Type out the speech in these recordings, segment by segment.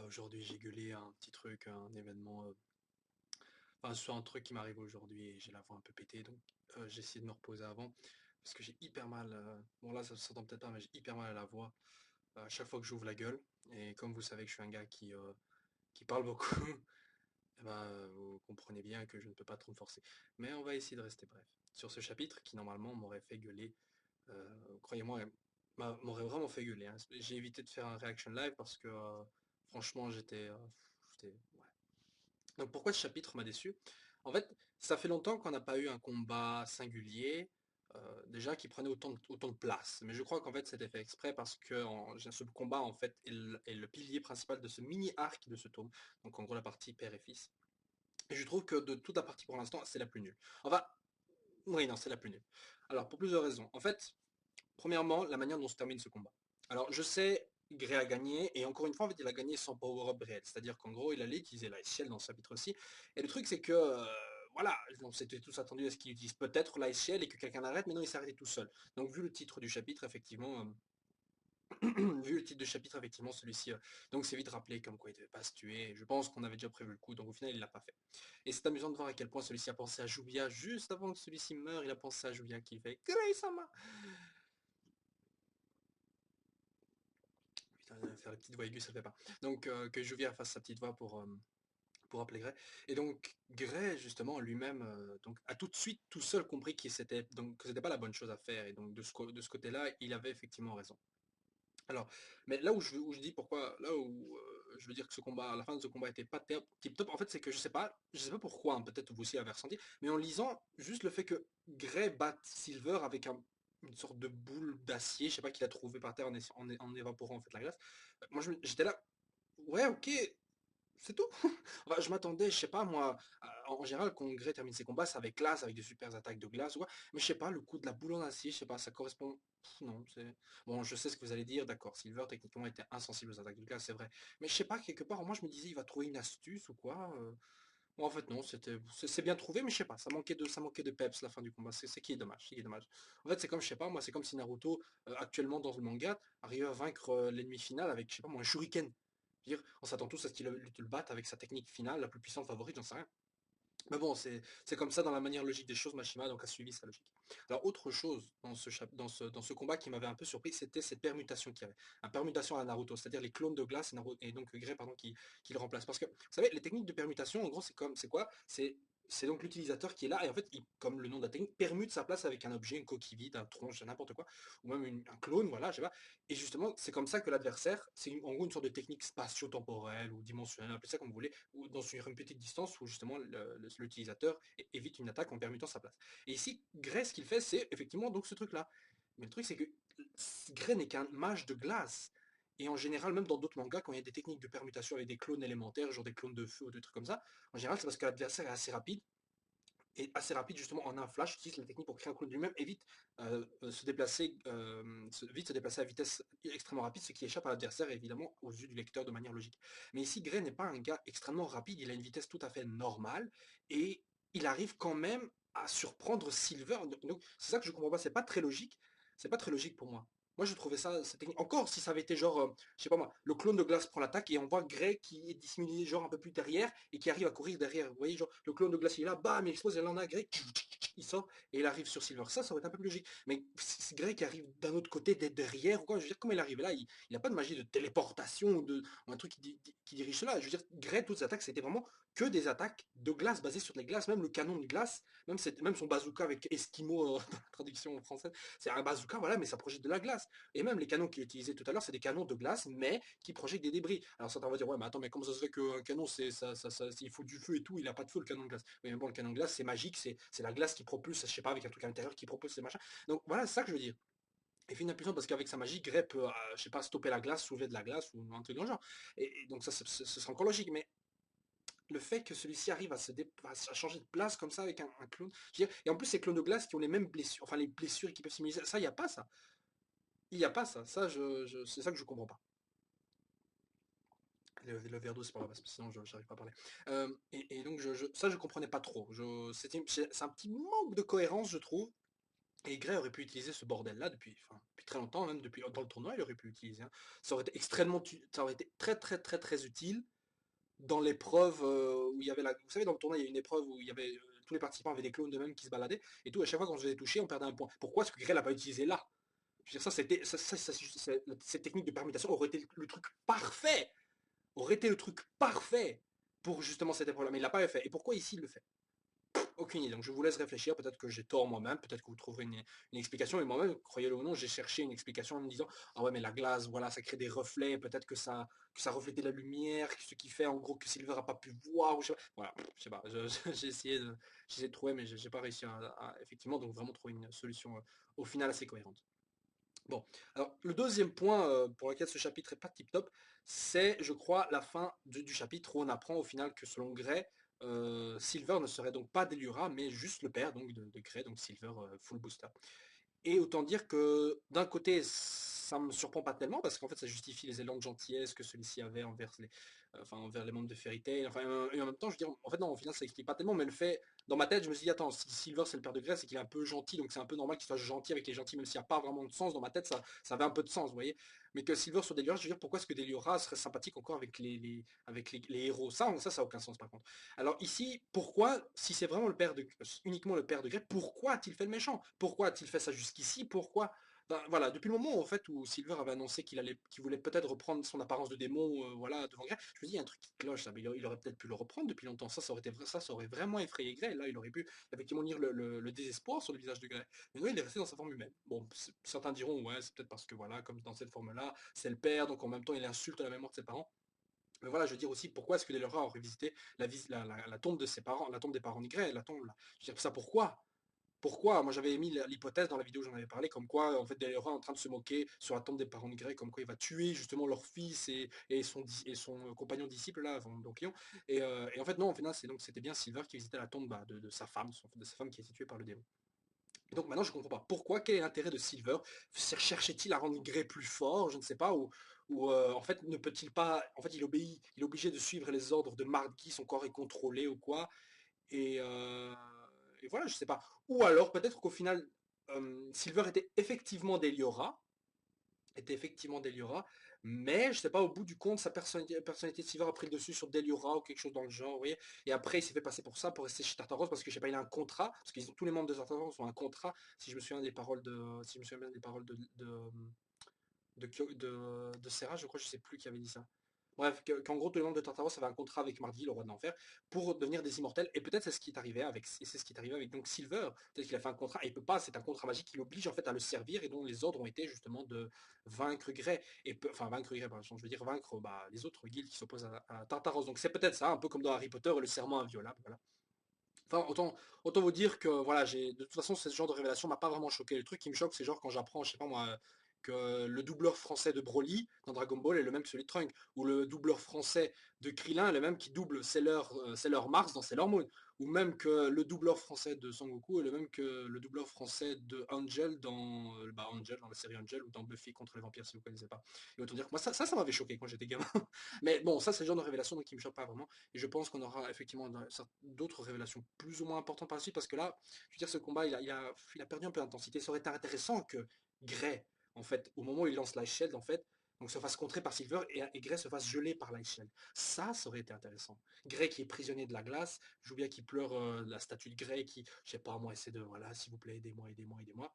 Aujourd'hui, j'ai gueulé un petit truc, un événement, enfin, sur un truc qui m'arrive aujourd'hui et j'ai la voix un peu pétée, donc j'ai essayé de me reposer avant parce que j'ai hyper mal. Bon, là, ça se s'entend peut-être pas, mais j'ai hyper mal à la voix à chaque fois que j'ouvre la gueule. Et comme vous savez que je suis un gars qui parle beaucoup, eh ben, vous comprenez bien que je ne peux pas trop me forcer. Mais on va essayer de rester bref. Sur ce chapitre qui, normalement, m'aurait fait gueuler, croyez-moi, m'aurait vraiment fait gueuler, hein. J'ai évité de faire un reaction live parce que, franchement, ouais. Donc pourquoi ce chapitre m'a déçu? En fait, ça fait longtemps qu'on n'a pas eu un combat singulier, déjà qui prenait autant de place. Mais je crois qu'en fait c'était fait exprès parce que ce combat en fait est le pilier principal de ce mini arc de ce tome. Donc en gros la partie père et fils. Et je trouve que de toute la partie pour l'instant c'est la plus nulle. Enfin, oui non c'est la plus nulle. Alors pour plusieurs raisons. En fait, premièrement, la manière dont se termine ce combat. Alors, je sais, Grey a gagné, et encore une fois, en fait, il a gagné sans power-up réel. C'est-à-dire qu'en gros, il allait utiliser la Shield dans ce chapitre-ci. Et le truc, c'est que, voilà, on s'était tous attendus à ce qu'il utilise peut-être la Shield et que quelqu'un l'arrête, mais non, il s'est arrêté tout seul. Donc, vu le titre du chapitre, effectivement, vu le titre du chapitre, effectivement, celui-ci, donc c'est vite rappelé comme quoi il devait pas se tuer. Je pense qu'on avait déjà prévu le coup, donc au final, il l'a pas fait. Et c'est amusant de voir à quel point celui-ci a pensé à Juvia juste avant que celui-ci meure. Il a pensé à Juvia qui fait Grey-sama. Putain, faire la petite voix aiguë, ça le fait pas. Donc, que Juvia fasse sa petite voix pour appeler Gray. Et donc, Gray, justement, lui-même, donc, a tout de suite, tout seul compris que c'était pas la bonne chose à faire. Et donc, de ce côté-là, il avait effectivement raison. Alors, mais là où je dis pourquoi, là où je veux dire que ce combat, à la fin de ce combat était pas tip top, en fait, c'est que je sais pas pourquoi, hein, peut-être vous aussi l'avez ressenti, mais en lisant juste le fait que Gray batte Silver avec une sorte de boule d'acier, je sais pas qu'il a trouvé par terre en évaporant en fait la glace. Moi, j'étais là, ouais, ok, c'est tout. Enfin, je m'attendais, je sais pas moi, en général quand Grey termine ses combats, c'est avec glace, avec des super attaques de glace ou quoi. Mais je sais pas, le coup de la boule en acier, je sais pas, ça correspond. Non, c'est bon. Je sais ce que vous allez dire, d'accord. Silver techniquement était insensible aux attaques de glace, c'est vrai. Mais je sais pas, quelque part, moi je me disais, il va trouver une astuce ou quoi. Bon, en fait non, c'est bien trouvé, mais je sais pas, ça manquait de peps la fin du combat. C'est qui est dommage, c'est qui est dommage. En fait, c'est comme je sais pas, moi c'est comme si Naruto actuellement dans le manga arrivait à vaincre l'ennemi final avec je sais pas moi un shuriken. Je veux dire, on s'attend tous à ce qu'il le batte avec sa technique finale, la plus puissante favorite, j'en sais rien. Mais bon, c'est comme ça dans la manière logique des choses, Mashima donc a suivi sa logique. Alors autre chose dans ce combat qui m'avait un peu surpris, c'était cette permutation qu'il y avait. Une permutation à la Naruto, c'est-à-dire les clones de glace et donc Grey pardon qui le remplace. Parce que vous savez, les techniques de permutation, en gros, c'est quoi? C'est donc l'utilisateur qui est là et en fait, comme le nom de la technique, permute sa place avec un objet, une coquille vide, un tronche, n'importe quoi, ou même un clone, voilà, je sais pas. Et justement, c'est comme ça que l'adversaire, c'est en gros une sorte de technique spatio-temporelle ou dimensionnelle, appelez ça comme vous voulez, ou dans une petite distance où justement l'utilisateur évite une attaque en permutant sa place. Et ici, Gray, ce qu'il fait, c'est effectivement donc ce truc-là. Mais le truc, c'est que Gray n'est qu'un mage de glace. Et en général, même dans d'autres mangas, quand il y a des techniques de permutation avec des clones élémentaires, genre des clones de feu ou des trucs comme ça, en général, c'est parce que l'adversaire est assez rapide et assez rapide justement en un flash, utilise la technique pour créer un clone lui-même et vite se déplacer à vitesse extrêmement rapide, ce qui échappe à l'adversaire évidemment aux yeux du lecteur de manière logique. Mais ici, Gray n'est pas un gars extrêmement rapide, il a une vitesse tout à fait normale et il arrive quand même à surprendre Silver. Donc c'est ça que je comprends pas, c'est pas très logique pour moi. Moi, je trouvais ça, cette technique. Encore si ça avait été genre, je sais pas moi, le clone de glace prend l'attaque et on voit Grey qui est dissimulé genre un peu plus derrière et qui arrive à courir derrière. Vous voyez, genre, le clone de glace il est là, bam, il explose, et là on a Grey, il sort et il arrive sur Silver. Ça aurait été un peu plus logique. Mais c'est Grey qui arrive d'un autre côté, d'être derrière, ou quoi. Je veux dire, comment il arrive là, il n'a pas de magie de téléportation ou un truc qui dirige cela. Je veux dire, Grey, toutes ses attaques, c'était vraiment que des attaques de glace basées sur les glaces, même le canon de glace, même son bazooka avec Eskimo dans la traduction française, c'est un bazooka, voilà, mais ça projette de la glace. Et même les canons qu'il utilisait tout à l'heure, c'est des canons de glace, mais qui projettent des débris. Alors certains vont dire, ouais, mais attends, mais comment ça serait qu'un canon, il faut du feu et tout, il a pas de feu le canon de glace. Mais bon, le canon de glace, c'est magique, c'est la glace qui propulse, je sais pas, avec un truc à l'intérieur qui propulse ces machins. Donc voilà, c'est ça que je veux dire. Et fait une impulsion parce qu'avec sa magie, Grey peut, je sais pas, stopper la glace, soulever de la glace ou un truc dans le genre. Et donc ça, ce serait encore logique. Mais le fait que celui-ci arrive à changer de place comme ça avec un clone, je veux dire, et en plus ces clones de glace qui ont les mêmes blessures, enfin les blessures qui peuvent simuler ça, il n'y a pas ça. Il n'y a pas ça. C'est ça que je comprends pas. Le verre d'eau, c'est pas grave, parce que sinon je n'arrive pas à parler. Et donc, ça, je comprenais pas trop. C'est un petit manque de cohérence, je trouve. Et Gray aurait pu utiliser ce bordel-là depuis, enfin, depuis très longtemps, même depuis dans le tournoi, il aurait pu l'utiliser, hein. Ça aurait été extrêmement, ça aurait été très très très très utile dans l'épreuve où il y avait la... Vous savez, dans le tournoi, il y a une épreuve où il y avait tous les participants avaient des clones d'eux-mêmes qui se baladaient et tout. À chaque fois qu'on se faisait toucher, on perdait un point. Pourquoi est-ce que Gray l'a pas utilisé là? Je veux dire, ça, c'était, cette technique de permutation aurait été le truc parfait, aurait été le truc parfait pour justement cette épreuve-là. Mais il l'a pas fait. Et pourquoi ici il le fait? Aucune idée. Donc je vous laisse réfléchir. Peut-être que j'ai tort moi-même. Peut-être que vous trouverez une explication. Et moi-même, croyez-le ou non, j'ai cherché une explication en me disant ah ouais, mais la glace, voilà, ça crée des reflets. Peut-être que ça reflétait la lumière, ce qui fait en gros que Silver a pas pu voir. Ou je sais pas. Voilà, je sais pas. J'ai essayé de trouver, mais j'ai pas réussi effectivement donc vraiment trouver une solution au final assez cohérente. Bon, alors le deuxième point pour lequel ce chapitre est pas tip top, c'est, je crois, la fin du chapitre où on apprend au final que selon Gray, Silver ne serait donc pas Deliura, mais juste le père donc de Gray, donc Silver Full Booster. Et autant dire que d'un côté, ça me surprend pas tellement parce qu'en fait, ça justifie les élans de gentillesse que celui-ci avait envers les membres de Fairy Tail. Enfin, et en même temps, je veux dire, en fait, non, au final, ça explique pas tellement, mais le fait, dans ma tête, je me suis dit, attends, si Silver c'est le père de Grey, c'est qu'il est un peu gentil, donc c'est un peu normal qu'il soit gentil avec les gentils, même s'il n'y a pas vraiment de sens dans ma tête, ça avait un peu de sens, vous voyez. Mais que Silver soit Deliora, je veux dire, pourquoi est-ce que Deliora serait sympathique encore avec les héros? Ça a aucun sens par contre. Alors ici, pourquoi, si c'est vraiment uniquement le père de Grey, pourquoi a-t-il fait le méchant? Pourquoi a-t-il fait ça jusqu'ici? Pourquoi? Ben, voilà, depuis le moment en fait où Silver avait annoncé qu'il voulait peut-être reprendre son apparence de démon, voilà, devant Grey, je me dis il y a un truc qui cloche, ça, mais il aurait peut-être pu le reprendre depuis longtemps. Ça aurait vraiment effrayé Grey. Là, il aurait pu effectivement lire le désespoir sur le visage de Grey. Mais non, il est resté dans sa forme humaine. Bon, certains diront ouais, c'est peut-être parce que voilà, comme dans cette forme-là, c'est le père, donc en même temps il insulte la mémoire de ses parents. Mais voilà, je veux dire aussi, pourquoi est-ce que Delora aurait visité la tombe de ses parents, la tombe des parents de Grey, la tombe là. Je veux dire, ça pourquoi? Pourquoi? Moi j'avais émis l'hypothèse dans la vidéo où j'en avais parlé, comme quoi en fait Delora est en train de se moquer sur la tombe des parents de Grey, comme quoi il va tuer justement leur fils et son compagnon disciple là, donc Léon. Et en fait non, au final c'était bien Silver qui visitait la tombe de sa femme, de sa femme qui a été tuée par le démon. Et donc maintenant je comprends pas pourquoi, quel est l'intérêt de Silver? Cherchait-il à rendre Grey plus fort, je ne sais pas, ou en fait ne peut-il pas, en fait il est obligé de suivre les ordres de Mardi, son corps est contrôlé ou quoi, et, euh, et voilà, je sais pas. Ou alors peut-être qu'au final Silver était effectivement Deliora, mais je sais pas, au bout du compte, sa personnalité de Silver a pris le dessus sur Deliora ou quelque chose dans le genre, vous voyez. Et après, il s'est fait passer pour ça, pour rester chez Tartaros, parce que je sais pas, il a un contrat, parce que tous les membres de Tartaros ont un contrat, si je me souviens des paroles si je me souviens bien des paroles de Serra, je crois, je sais plus qui avait dit ça. Bref, qu'en gros, tous les membres de Tartaros avaient un contrat avec Mardi, le roi de l'enfer, pour devenir des immortels. Et peut-être c'est ce qui est arrivé avec donc Silver. Peut-être qu'il a fait un contrat, et il peut pas, c'est un contrat magique qui l'oblige en fait à le servir, et dont les ordres ont été justement de vaincre Grey. Enfin, vaincre Grey, par exemple, je veux dire vaincre les autres guildes qui s'opposent à Tartaros. Donc c'est peut-être ça, un peu comme dans Harry Potter, le serment inviolable. Voilà. Enfin, autant vous dire que voilà, de toute façon, ce genre de révélation m'a pas vraiment choqué. Le truc qui me choque, c'est genre quand j'apprends, je sais pas moi, que le doubleur français de Broly dans Dragon Ball est le même que celui de Trunks, ou le doubleur français de Krillin est le même qui double Sailor Mars dans Sailor Moon, ou même que le doubleur français de Son Goku est le même que le doubleur français de Angel Angel dans la série Angel ou dans Buffy contre les vampires si vous connaissez pas. Et autant dire que moi ça m'avait choqué quand j'étais gamin. Mais bon, ça c'est le genre de révélation donc, qui me choque pas vraiment. Et je pense qu'on aura effectivement d'autres révélations plus ou moins importantes par la suite, parce que là, je veux dire, ce combat, il a perdu un peu d'intensité. Ça aurait été intéressant que Grey, en fait, au moment où il lance l'Ice Shield, en fait, donc se fasse contrer par Silver et Grey se fasse geler par l'Ice Shield. Ça aurait été intéressant. Grey qui est prisonnier de la glace, je vois bien qu'il pleure la statue de Grey qui, je sais pas, moi, essaie de, voilà, s'il vous plaît, aidez-moi, aidez-moi, aidez-moi.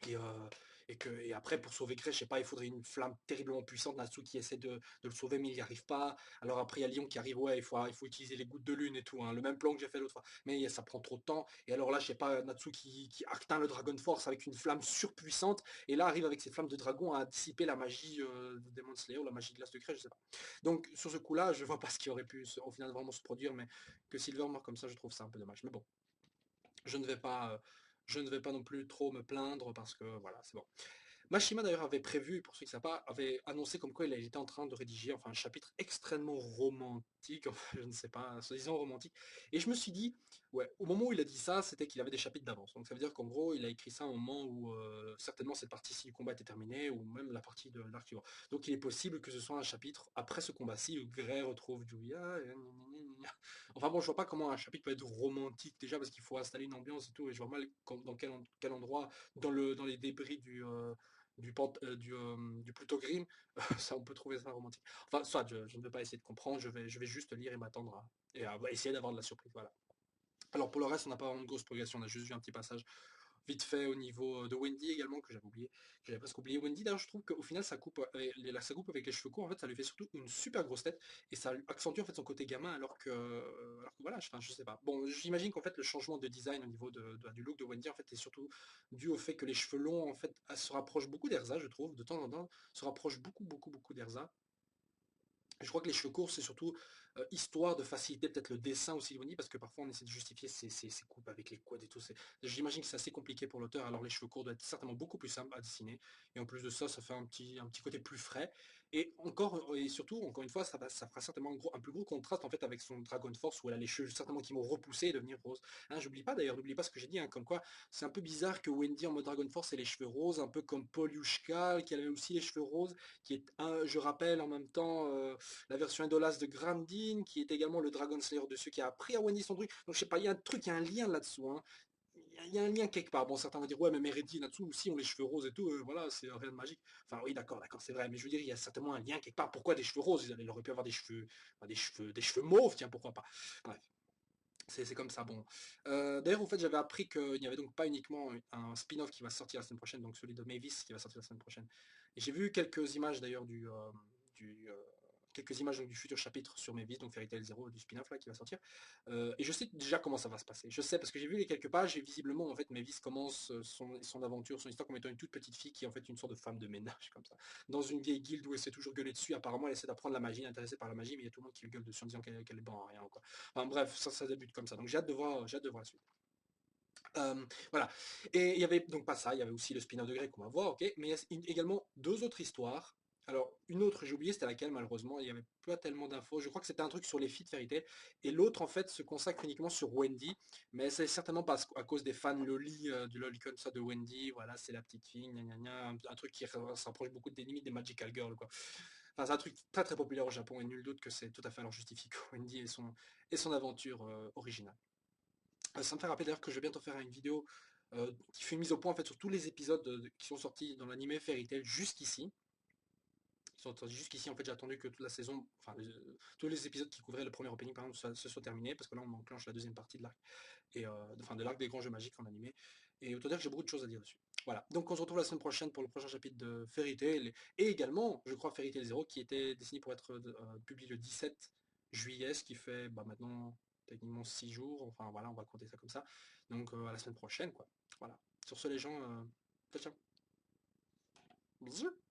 Et, euh, et après, pour sauver Grey, je sais pas, il faudrait une flamme terriblement puissante. Natsu qui essaie de le sauver, mais il n'y arrive pas. Alors après, il y a Lion qui arrive, ouais, il faut utiliser les gouttes de lune et tout, hein, le même plan que j'ai fait l'autre fois. Mais ça prend trop de temps. Et alors là, je sais pas, Natsu qui atteint le Dragon Force avec une flamme surpuissante. Et là, arrive avec ses flammes de dragon à dissiper la magie de Demon Slayer, ou la magie de glace de Grey, je sais pas. Donc sur ce coup-là, je vois pas ce qui aurait pu au final vraiment se produire, mais que Silver meurt comme ça, je trouve ça un peu dommage. Mais bon, je ne vais pas. Je ne vais pas non plus trop me plaindre parce que voilà, c'est bon. Mashima d'ailleurs avait prévu, pour ceux qui ne savent pas, avait annoncé comme quoi il était en train de rédiger enfin, un chapitre extrêmement romantique, enfin, je ne sais pas, soi-disant romantique. Et je me suis dit, ouais, au moment où il a dit ça, c'était qu'il avait des chapitres d'avance. Donc ça veut dire qu'en gros, il a écrit ça au moment où certainement cette partie-ci du combat était terminée, ou même la partie de l'arc suivant. Donc il est possible que ce soit un chapitre après ce combat-ci où Grey retrouve Julia, Enfin bon, je vois pas comment un chapitre peut être romantique déjà parce qu'il faut installer une ambiance et tout, et je vois mal dans quel endroit, dans les débris du Pluto Grim, ça on peut trouver ça romantique. Enfin, soit je ne vais pas essayer de comprendre, je vais juste lire et m'attendre à essayer d'avoir de la surprise, voilà. Alors pour le reste, on n'a pas vraiment de grosse progression, on a juste vu un petit passage vite fait au niveau de Wendy également, que j'avais oublié, que j'avais presque oublié. Wendy, d'ailleurs, je trouve qu'au final, sa coupe avec les cheveux courts, en fait, ça lui fait surtout une super grosse tête, et ça lui accentue en fait son côté gamin, alors que voilà, enfin, je sais pas. Bon, j'imagine qu'en fait, le changement de design au niveau du look de Wendy, en fait, est surtout dû au fait que les cheveux longs, en fait, se rapprochent beaucoup d'Erza, je trouve, de temps en temps, se rapprochent beaucoup, beaucoup, beaucoup d'Erza. Je crois que les cheveux courts, c'est surtout histoire de faciliter peut-être le dessin aussi, Wendy, parce que parfois on essaie de justifier ses coupes avec les quads et tout. J'imagine que c'est assez compliqué pour l'auteur, alors les cheveux courts doivent être certainement beaucoup plus simples à dessiner. Et en plus de ça, ça fait un petit côté plus frais. Et surtout, encore une fois, ça fera certainement un plus gros contraste en fait avec son Dragon Force, où elle a les cheveux certainement qui vont repousser et devenir roses. Hein, j'oublie pas d'ailleurs, n'oublie pas ce que j'ai dit, hein, comme quoi c'est un peu bizarre que Wendy en mode Dragon Force ait les cheveux roses, un peu comme Paul Yushka, qui avait aussi les cheveux roses, qui est, je rappelle en même temps, la version Edolas de Grandin, qui est également le Dragon Slayer dessus, qui a appris à Wendy son truc. Donc je sais pas, il y a un truc, il y a un lien là-dessous. Hein. Il y a un lien quelque part. Bon, certains vont dire, ouais, mais Meredith, là-dessous aussi, ont les cheveux roses et tout, voilà, c'est rien de magique. Enfin, oui, d'accord, c'est vrai, mais je veux dire, il y a certainement un lien quelque part. Pourquoi des cheveux roses? Il aurait pu avoir des cheveux mauves, tiens, pourquoi pas. Bref. C'est comme ça, bon. D'ailleurs, en fait, j'avais appris qu'il n'y avait donc pas uniquement un spin-off qui va sortir la semaine prochaine, donc celui de Mavis qui va sortir la semaine prochaine. Et j'ai vu quelques images d'ailleurs du, euh, quelques images donc, du futur chapitre sur Mavis, donc Fairy Tail Zero du spin-off là qui va sortir. Et je sais déjà comment ça va se passer. Je sais parce que j'ai vu les quelques pages et visiblement en fait Mavis commence son aventure, son histoire comme étant une toute petite fille qui est en fait une sorte de femme de ménage comme ça. Dans une vieille guilde où elle s'est toujours gueulée dessus. Apparemment, elle essaie d'apprendre la magie, elle est intéressée par la magie, mais il y a tout le monde qui lui gueule dessus en disant qu'elle est bonne en rien, quoi. Enfin, bref, ça débute comme ça. Donc j'ai hâte de voir la suite. Voilà. Et il y avait donc pas ça, il y avait aussi le spin-off de Grey qu'on va voir, ok. Mais il y a également deux autres histoires. Alors, une autre, j'ai oublié, c'était laquelle, malheureusement, il n'y avait pas tellement d'infos. Je crois que c'était un truc sur les filles de Fairy Tail. Et l'autre, en fait, se consacre uniquement sur Wendy. Mais c'est certainement pas à cause des fans Loli, du Lolicon, ça, de Wendy. Voilà, c'est la petite fille, gna gna gna, un truc qui s'approche beaucoup des limites des Magical Girls, quoi. Enfin, c'est un truc très très populaire au Japon, et nul doute que c'est tout à fait alors justifié que Wendy et son aventure originale. Ça me fait rappeler d'ailleurs que je vais bientôt faire une vidéo qui fait une mise au point en fait sur tous les épisodes qui sont sortis dans l'anime Fairy Tail jusqu'ici. Ils sont sortis jusqu'ici, en fait j'ai attendu que toute la saison, enfin tous les épisodes qui couvraient le premier opening par exemple se soient terminés, parce que là on enclenche la deuxième partie de l'arc, enfin de l'arc des grands jeux magiques en animé, et autant dire que j'ai beaucoup de choses à dire dessus. Voilà, donc on se retrouve la semaine prochaine pour le prochain chapitre de Fairy Tail, et également, je crois, Fairy Tail Zero, qui était dessiné pour être publié le 17 juillet, ce qui fait maintenant techniquement 6 jours, enfin voilà, on va compter ça comme ça. Donc à la semaine prochaine, quoi. Voilà. Sur ce les gens, ciao ciao. Bisous.